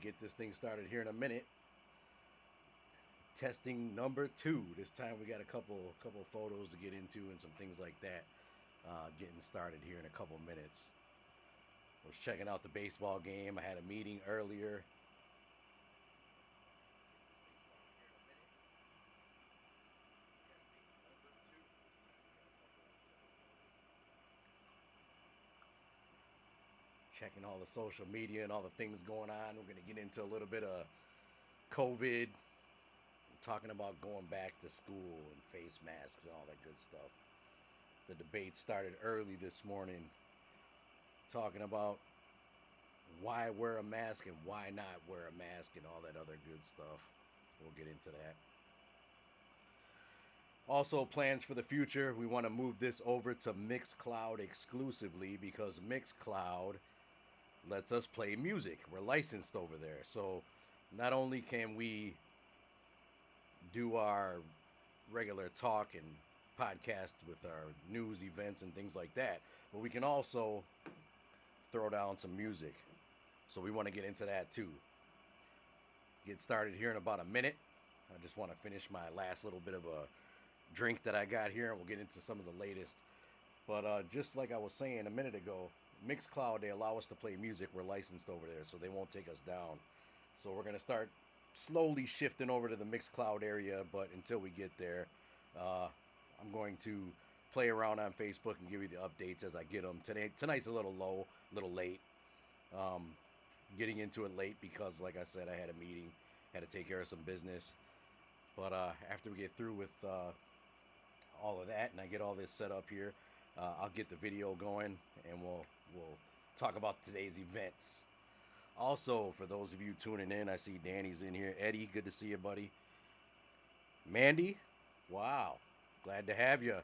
get this thing started here in a minute. Testing number 2. This time we got a couple photos to get into and some things like that. Getting started here in a couple minutes. I was checking out the baseball game. I had a meeting earlier. Checking all the social media and all the things going on. We're going to get into a little bit of COVID, talking about going back to school and face masks and all that good stuff. The debate started early this morning, talking about why wear a mask and why not wear a mask and all that other good stuff. We'll get into that. Also, plans for the future. We want to move this over to Mixcloud exclusively because Mixcloud lets us play music. We're licensed over there. So not only can we do our regular talk and podcast with our news events and things like that, but we can also throw down some music. So we want to get into that too. Get started here in about a minute. I just want to finish my last little bit of a drink that I got here, and we'll get into some of the latest. But just like I was saying a minute ago, Mixcloud, they allow us to play music. We're licensed over there, so they won't take us down. So we're going to start slowly shifting over to the Mixcloud area, but until we get there, I'm going to play around on Facebook and give you the updates as I get them. Tonight's a little low, a little late. Getting into it late because, like I said, I had a meeting, had to take care of some business. But after we get through with all of that and I get all this set up here, I'll get the video going and we'll talk about today's events. Also, for those of you tuning in, I see Danny's in here. Eddie, good to see you, buddy. Mandy, wow, glad to have you.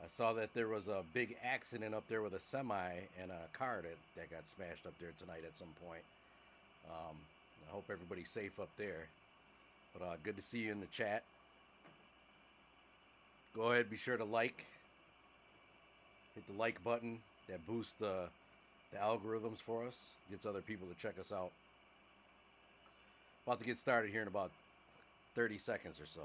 I saw that there was a big accident up there with a semi and a car that got smashed up there tonight at some point. I hope everybody's safe up there. But good to see you in the chat. Go ahead, be sure to like. Hit the like button. That boosts the algorithms for us. Gets other people to check us out. About to get started here in about 30 seconds or so.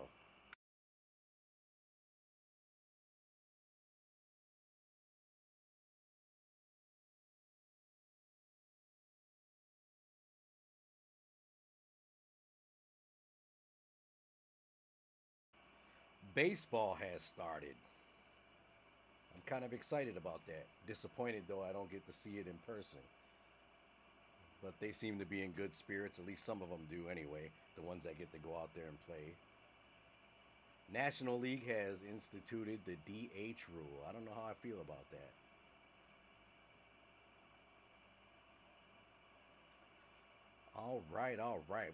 Baseball has started. I'm kind of excited about that. Disappointed, though, I don't get to see it in person. But they seem to be in good spirits. At least some of them do anyway. The ones that get to go out there and play. National League has instituted the DH rule. I don't know how I feel about that. All right.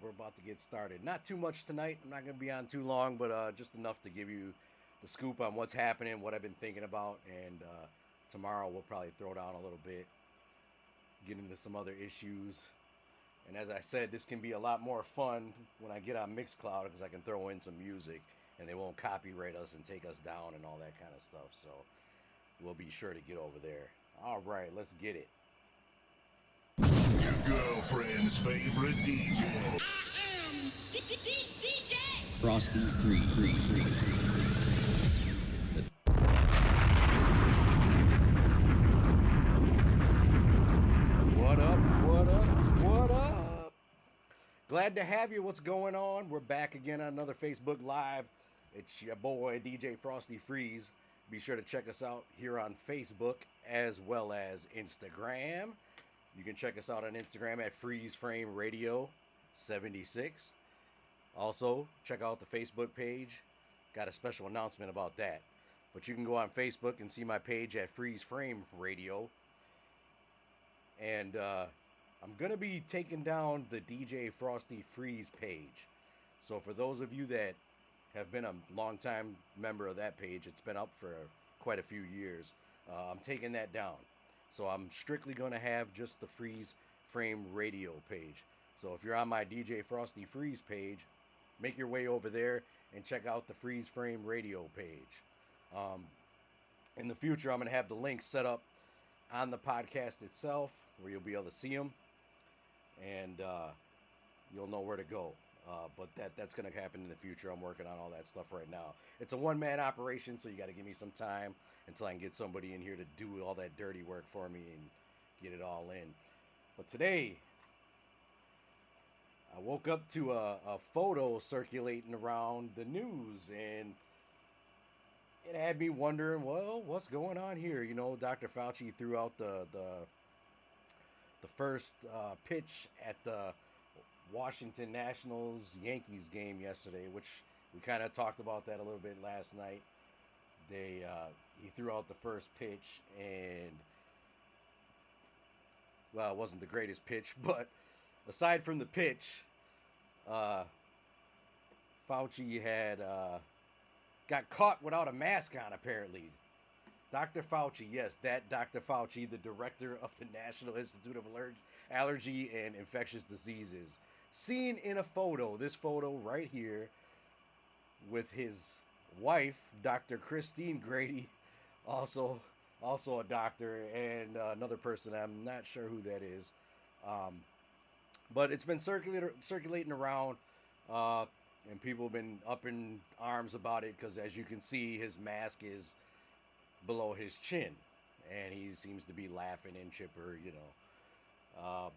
We're about to get started. Not too much tonight. I'm not going to be on too long, but just enough to give you the scoop on what's happening, what I've been thinking about, and tomorrow we'll probably throw down a little bit, get into some other issues. And as I said, this can be a lot more fun when I get on Mixcloud because I can throw in some music and they won't copyright us and take us down and all that kind of stuff. So we'll be sure to get over there. All right, let's get it. Your girlfriend's favorite DJ. I am DJ Frosty Freeze. What up? Glad to have you. What's going on? We're back again on another Facebook Live. It's your boy, DJ Frosty Freeze. Be sure to check us out here on Facebook as well as Instagram. You can check us out on Instagram at Freeze Frame Radio 76. Also, check out the Facebook page. Got a special announcement about that. But you can go on Facebook and see my page at Freeze Frame Radio. And I'm going to be taking down the DJ Frosty Freeze page. So for those of you that have been a long-time member of that page, it's been up for quite a few years, I'm taking that down. So I'm strictly going to have just the Freeze Frame Radio page. So if you're on my DJ Frosty Freeze page, make your way over there and check out the Freeze Frame Radio page. In the future, I'm going to have the links set up on the podcast itself where you'll be able to see them. and you'll know where to go. But that's going to happen in the future. I'm working on all that stuff right now. It's a one-man operation, so you got to give me some time until I can get somebody in here to do all that dirty work for me and get it all in. But today, I woke up to a photo circulating around the news, and it had me wondering, well, what's going on here? You know, Dr. Fauci threw out the first pitch at the Washington Nationals Yankees game yesterday, which we kind of talked about that a little bit last night. He threw out the first pitch, and well, it wasn't the greatest pitch, but aside from the pitch, Fauci had got caught without a mask on, apparently. Dr. Fauci, yes, that Dr. Fauci, the director of the National Institute of Allergy and Infectious Diseases, seen in a photo, this photo right here, with his wife, Dr. Christine Grady, also a doctor, and another person, I'm not sure who that is. But it's been circulating around, and people have been up in arms about it because, as you can see, his mask is below his chin, and he seems to be laughing and chipper, you know.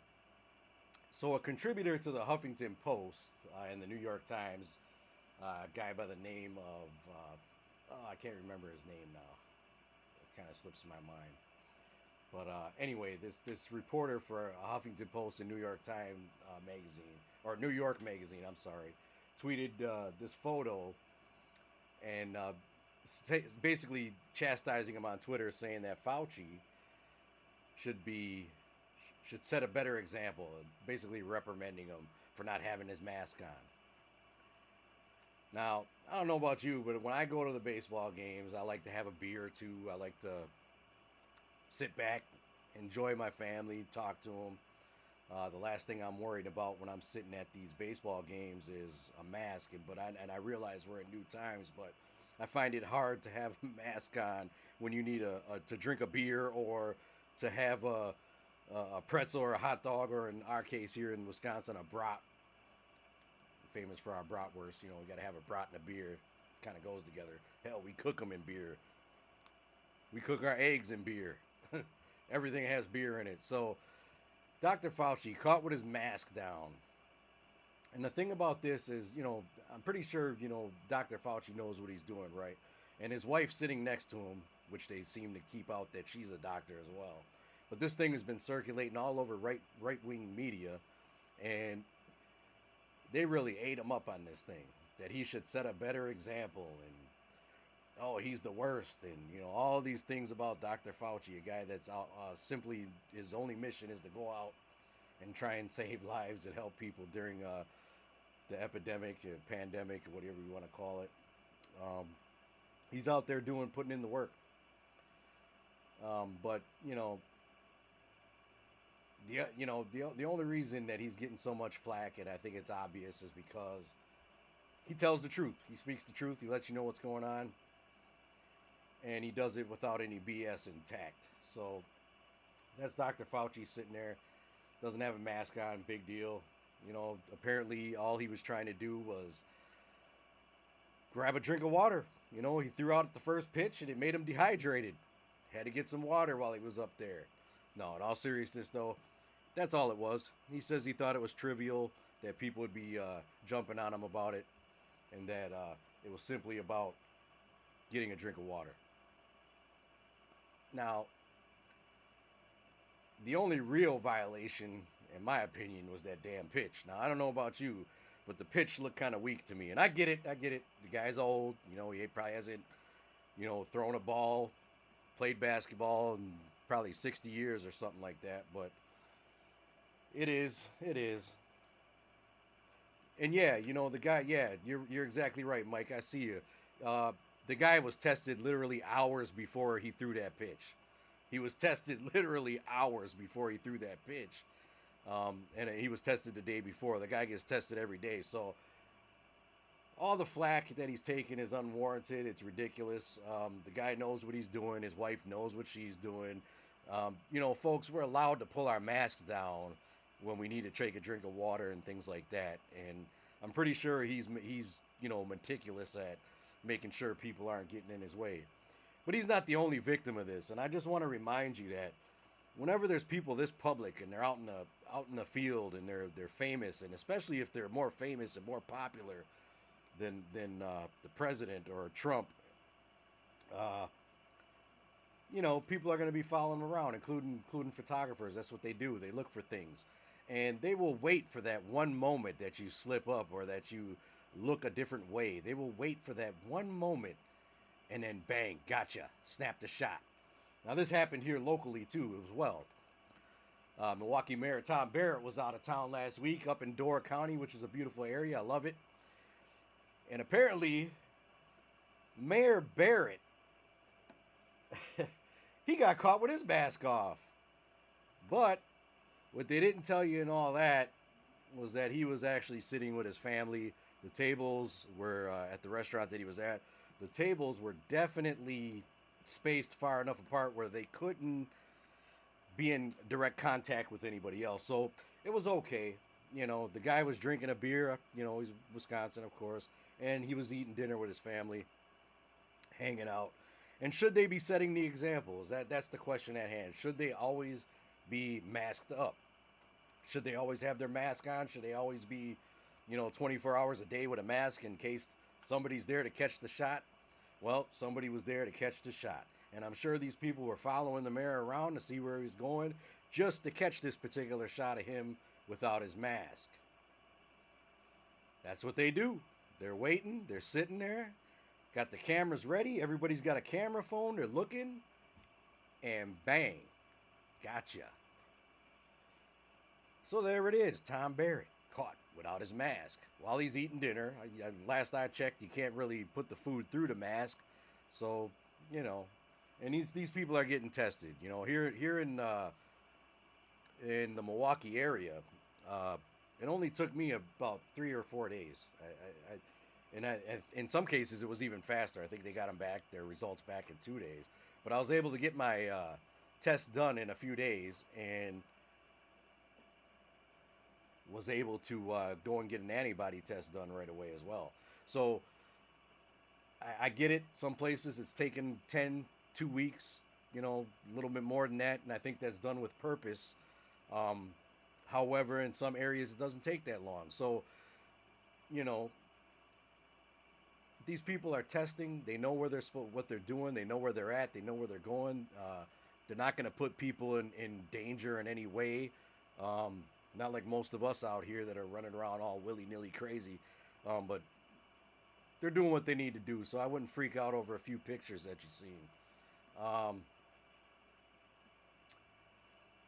So a contributor to the Huffington Post and the New York Times, a guy by the name of, I can't remember his name now. It kind of slips my mind. But anyway, this reporter for Huffington Post and New York Times magazine, or New York Magazine, I'm sorry, tweeted this photo and basically chastising him on Twitter, saying that Fauci should set a better example, basically reprimanding him for not having his mask on. Now, I don't know about you, but when I go to the baseball games, I like to have a beer or two. I like to sit back, enjoy my family, talk to them. The last thing I'm worried about when I'm sitting at these baseball games is a mask. But I realize we're in new times, but I find it hard to have a mask on when you need to drink a beer or to have a pretzel or a hot dog, or in our case here in Wisconsin, a brat. Famous for our bratwurst. You know, we got to have a brat and a beer. Kind of goes together. Hell, we cook them in beer. We cook our eggs in beer. Everything has beer in it. So, Dr. Fauci caught with his mask down. And the thing about this is, you know, I'm pretty sure, you know, Dr. Fauci knows what he's doing, right? And his wife sitting next to him, which they seem to keep out that she's a doctor as well. But this thing has been circulating all over right-wing media, and they really ate him up on this thing, that he should set a better example, and oh, he's the worst, and you know, all these things about Dr. Fauci, a guy that's simply, his only mission is to go out and try and save lives and help people during the epidemic, pandemic, or whatever you want to call it. He's out there putting in the work. But you know, the only reason that he's getting so much flack, and I think it's obvious, is because he tells the truth. He speaks the truth. He lets you know what's going on, and he does it without any BS and tact. So that's Dr. Fauci sitting there, doesn't have a mask on, big deal. You know, apparently all he was trying to do was grab a drink of water. You know, he threw out at the first pitch, and it made him dehydrated. Had to get some water while he was up there. No, in all seriousness, though, that's all it was. He says he thought it was trivial, that people would be jumping on him about it, and that it was simply about getting a drink of water. Now, the only real violation, in my opinion, was that damn pitch. Now, I don't know about you, but the pitch looked kind of weak to me. And I get it. The guy's old. You know, he probably hasn't, you know, thrown a ball, played basketball in probably 60 years or something like that. But it is. And yeah, you know, the guy, yeah, you're exactly right, Mike. I see you. The guy was tested literally hours before he threw that pitch. He was tested literally hours before he threw that pitch. And he was tested the day before. The guy gets tested every day. So all the flack that he's taking is unwarranted. It's ridiculous. The guy knows what he's doing. His wife knows what she's doing. You know, folks, we're allowed to pull our masks down when we need to take a drink of water and things like that. And I'm pretty sure he's meticulous at making sure people aren't getting in his way. But he's not the only victim of this. And I just want to remind you that whenever there's people this public and they're out in the field and they're famous, and especially if they're more famous and more popular than the president or Trump, people are going to be following them around, including photographers. That's what they do. They look for things, and they will wait for that one moment that you slip up or that you look a different way. They will wait for that one moment, and then bang, gotcha, snap the shot. Now this happened here locally too as well. Milwaukee Mayor Tom Barrett was out of town last week up in Door County, which is a beautiful area. I love it. And apparently, Mayor Barrett, he got caught with his mask off. But what they didn't tell you in all that was that he was actually sitting with his family. The tables were at the restaurant that he was at. The tables were definitely spaced far enough apart where they couldn't be in direct contact with anybody else. So it was okay. The guy was drinking a beer. He's Wisconsin, of course. And he was eating dinner with his family, hanging out. And should they be setting the example? That's the question at hand. Should they always be masked up? Should they always have their mask on? Should they always be, 24 hours a day with a mask in case somebody's there to catch the shot? Well, somebody was there to catch the shot. And I'm sure these people were following the mayor around to see where he's going just to catch this particular shot of him without his mask. That's what they do. They're waiting. They're sitting there. Got the cameras ready. Everybody's got a camera phone. They're looking. And bang. Gotcha. So there it is. Tom Barrett caught without his mask while he's eating dinner. Last I checked, you can't really put the food through the mask. So, and these people are getting tested. Here in the Milwaukee area, it only took me about 3 or 4 days. In some cases, it was even faster. I think they got their results back in 2 days. But I was able to get my test done in a few days and was able to go and get an antibody test done right away as well. So I get it. Some places it's taken 2 weeks, a little bit more than that. And I think that's done with purpose. However, in some areas, it doesn't take that long. So, these people are testing. They know what they're doing. They know where they're at. They know where they're going. They're not going to put people in danger in any way. Not like most of us out here that are running around all willy-nilly crazy. But they're doing what they need to do. So I wouldn't freak out over a few pictures that you've seen.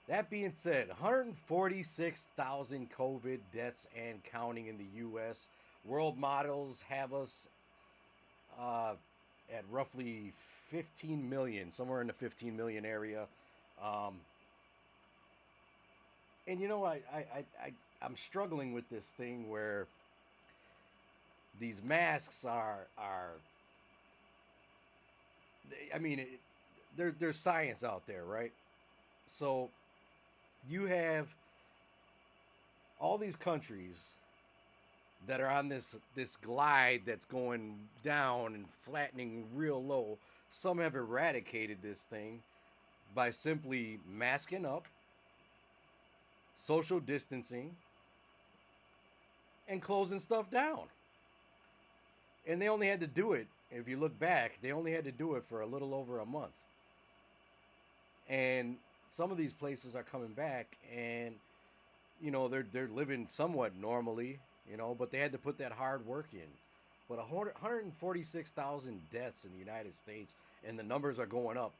That being said, 146,000 COVID deaths and counting in the U.S. World models have us at roughly 15 million, somewhere in the 15 million area. And I'm struggling with this thing where these masks there's science out there, right? So you have all these countries that are on this glide that's going down and flattening real low. Some have eradicated this thing by simply masking up, social distancing, and closing stuff down. And they only had to do it, if you look back, they only had to do it for a little over a month. And some of these places are coming back and, they're living somewhat normally, but they had to put that hard work in. But 146,000 deaths in the United States, and the numbers are going up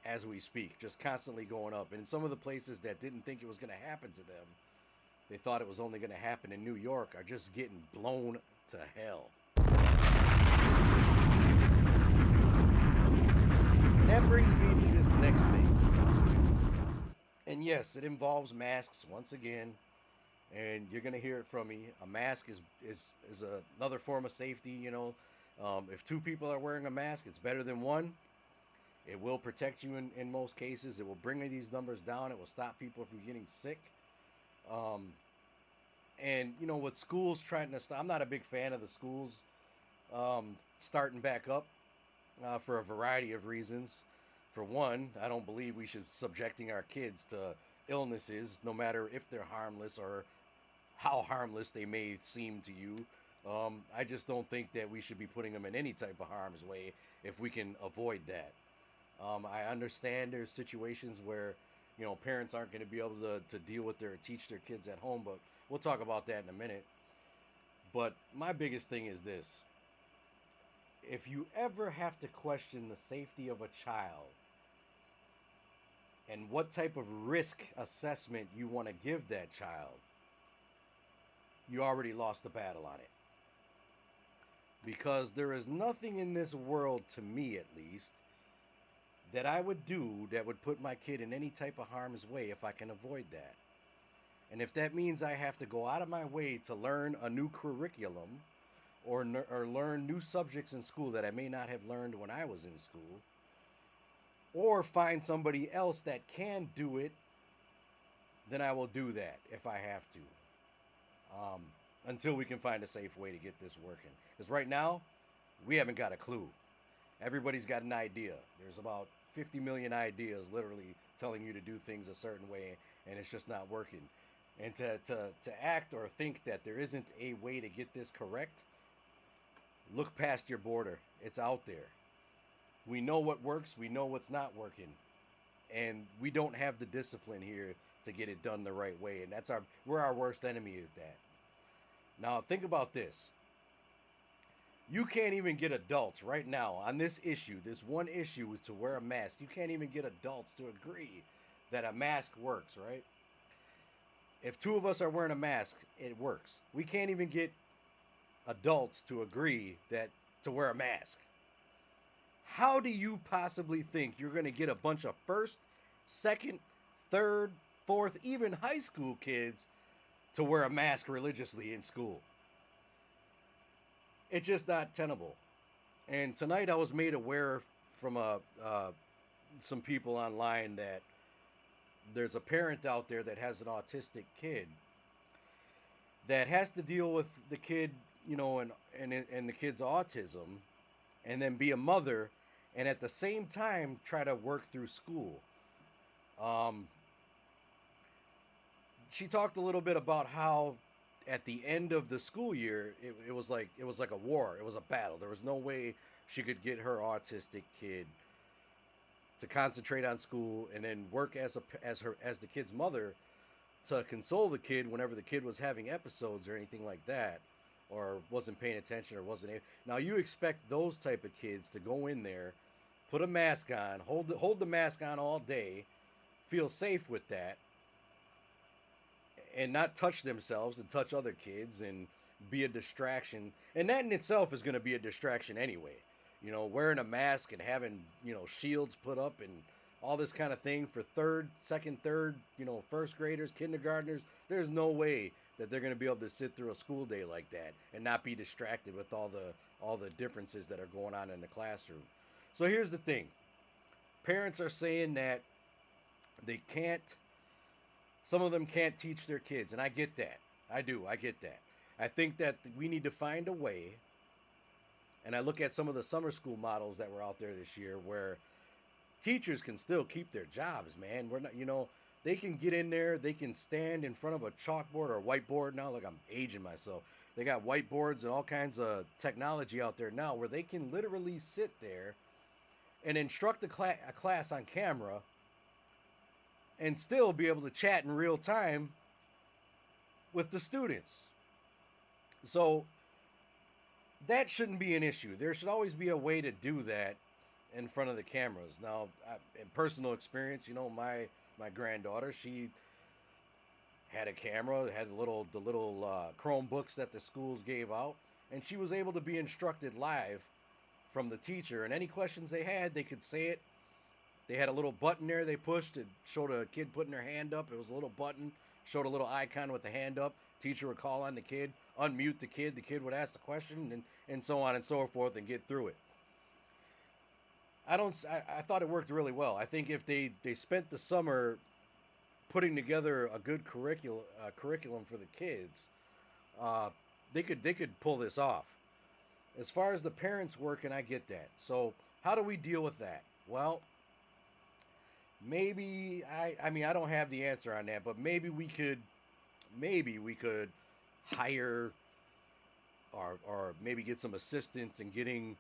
as we speak, just constantly going up. And some of the places that didn't think it was going to happen to them, they thought it was only going to happen in New York, are just getting blown to hell. And that brings me to this next thing. And yes, it involves masks once again. And you're going to hear it from me. A mask is another form of safety, If two people are wearing a mask, it's better than one. It will protect you in most cases. It will bring these numbers down. It will stop people from getting sick. Um, and you know, with schools trying to stop, I'm not a big fan of the schools starting back up for a variety of reasons. For one, I don't believe we should subjecting our kids to illnesses, no matter if they're harmless or how harmless they may seem to you. I just don't think that we should be putting them in any type of harm's way if we can avoid that. I understand there's situations where, you know, parents aren't going to be able to deal with teach their kids at home, but we'll talk about that in a minute. But my biggest thing is this: if you ever have to question the safety of a child and what type of risk assessment you want to give that child, you already lost the battle on it. Because there is nothing in this world, to me at least, that I would do that would put my kid in any type of harm's way if I can avoid that. And if that means I have to go out of my way to learn a new curriculum or learn new subjects in school that I may not have learned when I was in school, or find somebody else that can do it, then I will do that if I have to. Until we can find a safe way to get this working. Because right now, we haven't got a clue. Everybody's got an idea. There's about 50 million ideas literally telling you to do things a certain way, and it's just not working. And to act or think that there isn't a way to get this correct, look past your border. It's out there. We know what works, we know what's not working. And we don't have the discipline here to get it done the right way. And we're our worst enemy at that. Now think about this. You can't even get adults right now on this issue, this one issue is to wear a mask. You can't even get adults to agree that a mask works, right? If two of us are wearing a mask, it works. We can't even get adults to agree that to wear a mask. How do you possibly think you're going to get a bunch of first, second, third, fourth, even high school kids to wear a mask religiously in school? It's just not tenable. And tonight I was made aware from some people online that there's a parent out there that has an autistic kid that has to deal with the kid, you know, and the kid's autism, and then be a mother, and at the same time try to work through school. She talked a little bit about how at the end of the school year, it was like a war. It was a battle. There was no way she could get her autistic kid to concentrate on school and then work as the kid's mother to console the kid whenever the kid was having episodes or anything like that, or wasn't paying attention or wasn't able. Now you expect those type of kids to go in there, put a mask on, hold the mask on all day, feel safe with that, and not touch themselves and touch other kids and be a distraction. And that in itself is going to be a distraction anyway. You know, wearing a mask and having, you know, shields put up and all this kind of thing for second, third, you know, first graders, kindergartners. There's no way that they're going to be able to sit through a school day like that and not be distracted with all the differences that are going on in the classroom. So here's the thing. Parents are saying that they can't, some of them can't teach their kids, and I get that. I get that. I think that we need to find a way, and I look at some of the summer school models that were out there this year where teachers can still keep their jobs, man. We're not, you know, they can get in there, they can stand in front of a chalkboard or a whiteboard now, like I'm aging myself. They got whiteboards and all kinds of technology out there now where they can literally sit there and instruct a class on camera and still be able to chat in real time with the students. So that shouldn't be an issue. There should always be a way to do that in front of the cameras. Now, in personal experience, you know, my granddaughter, she had a camera, had the little Chromebooks that the schools gave out, and she was able to be instructed live from the teacher. And any questions they had, they could say it. They had a little button there they pushed. It showed a kid putting their hand up. It was a little button, showed a little icon with the hand up. Teacher would call on the kid, unmute the kid. The kid would ask the question, and so on and so forth, and get through it. I thought it worked really well. I think if they spent the summer putting together a good curriculum for the kids, uh, they could pull this off. As far as the parents working, I get that. So how do we deal with that? Well, maybe I mean I don't have the answer on that, but maybe we could hire or maybe get some assistance in getting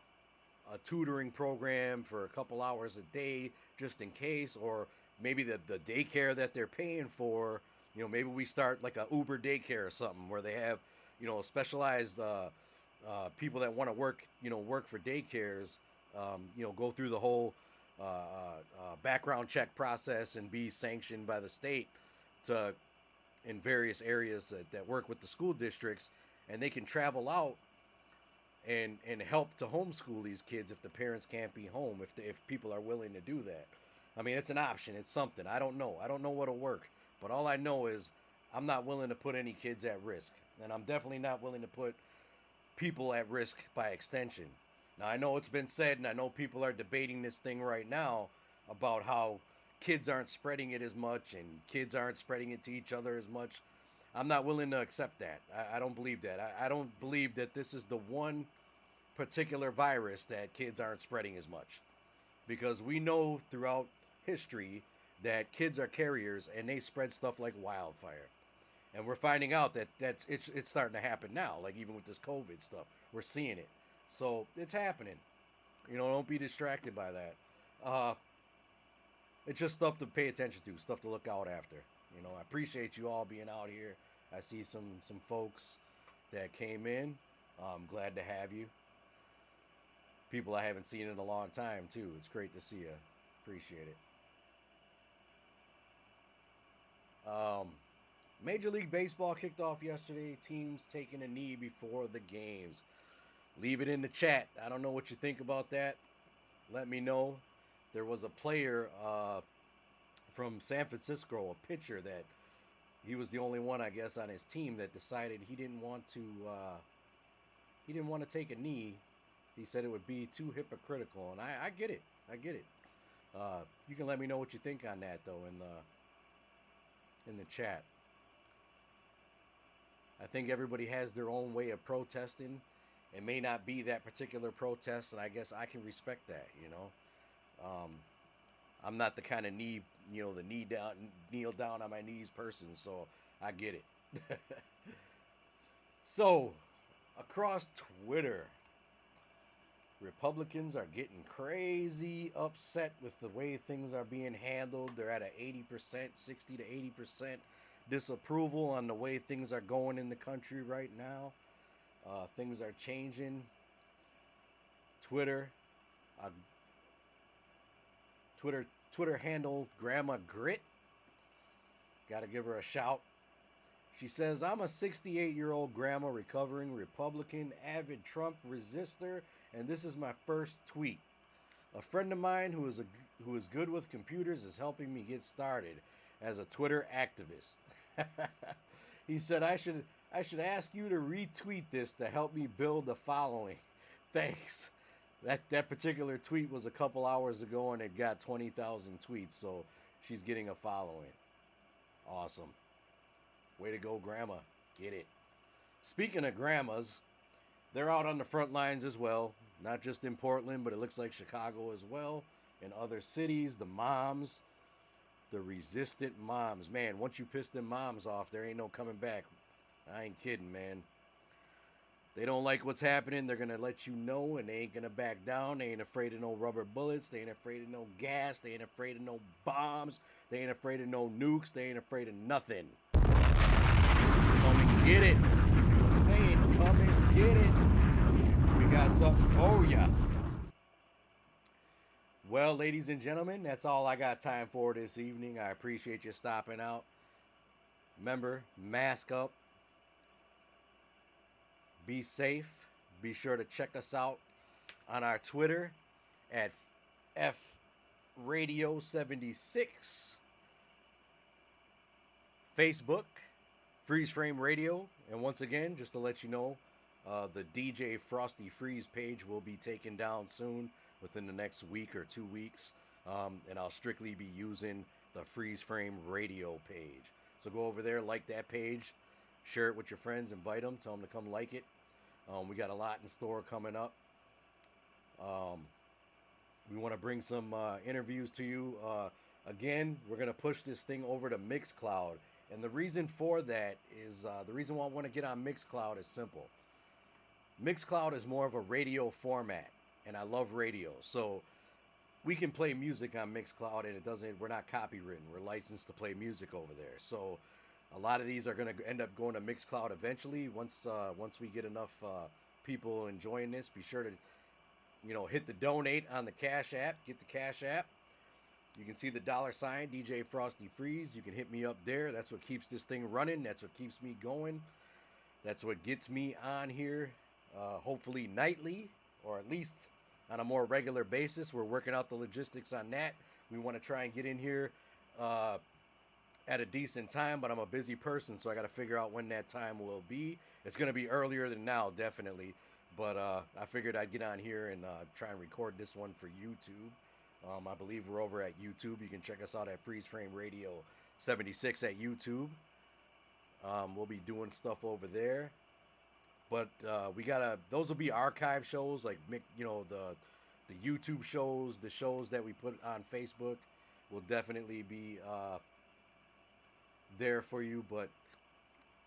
a tutoring program for a couple hours a day just in case, or maybe the daycare that they're paying for, maybe we start like a Uber daycare or something where they have, specialized people that want to work for daycares, go through the whole background check process and be sanctioned by the state to in various areas that work with the school districts, and they can travel out and help to homeschool these kids if the parents can't be home, if people are willing to do that. I mean, it's an option. It's something. I don't know. I don't know what'll work. But all I know is I'm not willing to put any kids at risk. And I'm definitely not willing to put people at risk by extension. Now, I know it's been said, and I know people are debating this thing right now about how kids aren't spreading it as much and kids aren't spreading it to each other as much. I'm not willing to accept that. I don't believe that. I don't believe that this is the one particular virus that kids aren't spreading as much. Because we know throughout history that kids are carriers and they spread stuff like wildfire. And we're finding out that it's starting to happen now. Like even with this COVID stuff, we're seeing it. So it's happening. Don't be distracted by that. It's just stuff to pay attention to, stuff to look out after. I appreciate you all being out here. I see some folks that came in. I'm glad to have you. People I haven't seen in a long time too. It's great to see you. Appreciate it. Major League Baseball kicked off yesterday. Teams taking a knee before the games. Leave it in the chat. I don't know what you think about that. Let me know. There was a player from San Francisco, a pitcher, that he was the only one, I guess, on his team that decided he didn't want to take a knee. He said it would be too hypocritical, and I get it. I get it. You can let me know what you think on that though in the chat. I think everybody has their own way of protesting. It may not be that particular protest, and I guess I can respect that. I'm not the kind of kneel down on my knees person, so I get it. So, across Twitter, Republicans are getting crazy upset with the way things are being handled. They're at an 80%, 60 to 80% disapproval on the way things are going in the country right now. Things are changing. Twitter handle Grandma Grit. Got to give her a shout. She says, I'm a 68-year-old grandma, recovering Republican, avid Trump resistor, and this is my first tweet. A friend of mine who is good with computers is helping me get started as a Twitter activist. He said, I should ask you to retweet this to help me build a following. Thanks. That particular tweet was a couple hours ago and it got 20,000 tweets, so she's getting a following. Awesome. Way to go, Grandma. Get it. Speaking of grandmas, they're out on the front lines as well. Not just in Portland, but it looks like Chicago as well. In other cities, the moms, the resistant moms. Man, once you piss them moms off, there ain't no coming back. I ain't kidding, man. They don't like what's happening. They're going to let you know, and they ain't going to back down. They ain't afraid of no rubber bullets. They ain't afraid of no gas. They ain't afraid of no bombs. They ain't afraid of no nukes. They ain't afraid of nothing. Come and get it. I'm saying, come and get it. We got something for ya. Well, ladies and gentlemen, that's all I got time for this evening. I appreciate you stopping out. Remember, mask up. Be safe. Be sure to check us out on our Twitter at FRadio76. Facebook, Freeze Frame Radio. And once again, just to let you know, the DJ Frosty Freeze page will be taken down soon, within the next week or 2 weeks. And I'll strictly be using the Freeze Frame Radio page. So go over there, like that page, share it with your friends, invite them, tell them to come like it. We got a lot in store coming up. We want to bring some interviews to you. Again, we're going to push this thing over to Mixcloud. And the reason for that is, the reason why I want to get on Mixcloud is simple. Mixcloud is more of a radio format, and I love radio. So we can play music on Mixcloud, and we're not copywritten. We're licensed to play music over there. So a lot of these are going to end up going to Mixcloud eventually. Once we get enough people enjoying this, be sure to, hit the donate on the Cash App. Get the Cash App. You can see the $sign, DJ Frosty Freeze. You can hit me up there. That's what keeps this thing running. That's what keeps me going. That's what gets me on here, hopefully nightly, or at least on a more regular basis. We're working out the logistics on that. We want to try and get in here at a decent time, but I'm a busy person, so I got to figure out when that time will be. It's going to be earlier than now, definitely. But I figured I'd get on here and try and record this one for YouTube. I believe we're over at YouTube. You can check us out at Freeze Frame Radio 76 at YouTube. We'll be doing stuff over there. But those will be archive shows, like, the YouTube shows, the shows that we put on Facebook will definitely be there for you. But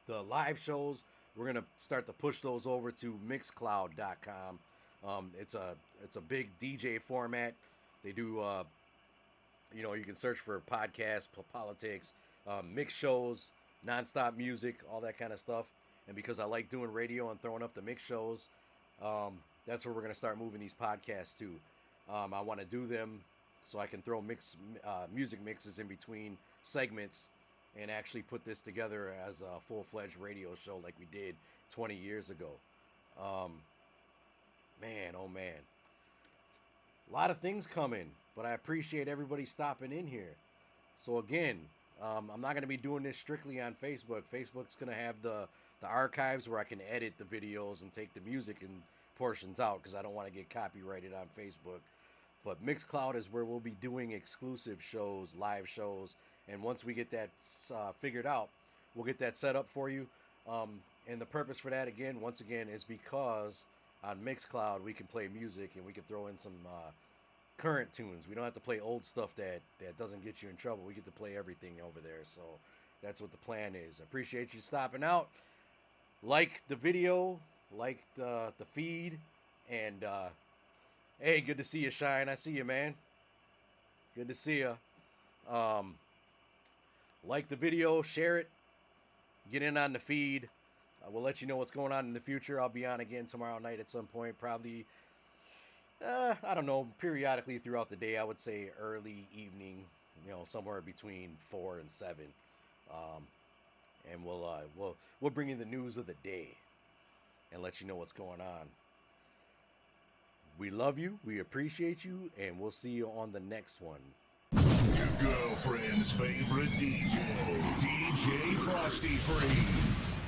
the live shows, we're going to start to push those over to Mixcloud.com. It's a big DJ format. They do, you can search for podcasts, politics, mix shows, nonstop music, all that kind of stuff. And because I like doing radio and throwing up the mix shows, that's where we're going to start moving these podcasts to. I want to do them so I can throw music mixes in between segments and actually put this together as a full-fledged radio show like we did 20 years ago. Man, oh man. A lot of things coming, but I appreciate everybody stopping in here. So again, I'm not going to be doing this strictly on Facebook. Facebook's going to have the archives where I can edit the videos and take the music and portions out because I don't want to get copyrighted on Facebook. But Mixcloud is where we'll be doing exclusive shows, live shows, and once we get that figured out, we'll get that set up for you. And the purpose for that, once again, is because on Mixcloud we can play music and we can throw in some current tunes. We don't have to play old stuff that doesn't get you in trouble. We get to play everything over there. So that's what the plan is. I appreciate you stopping out. Like the video, like the feed, and hey, good to see you, Shine. I see you, man. Good to see you. Like the video, share it, get in on the feed. We'll let you know what's going on in the future. I'll be on again tomorrow night at some point, probably, I don't know, periodically throughout the day. I would say early evening, somewhere between 4 and 7. And we'll bring you the news of the day and let you know what's going on. We love you, we appreciate you, and we'll see you on the next one. Your girlfriend's favorite DJ, DJ Frosty Freeze.